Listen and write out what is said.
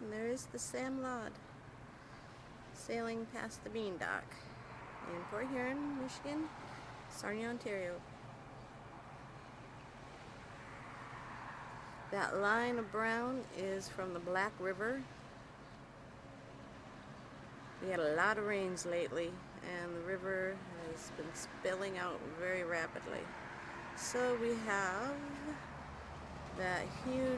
And there is the Sam Lod sailing past the Bean Dock in Port Huron, Michigan, Sarnia, Ontario. That line of brown is from the Black River. We had a lot of rains lately, and the river has been spilling out very rapidly. So we have that huge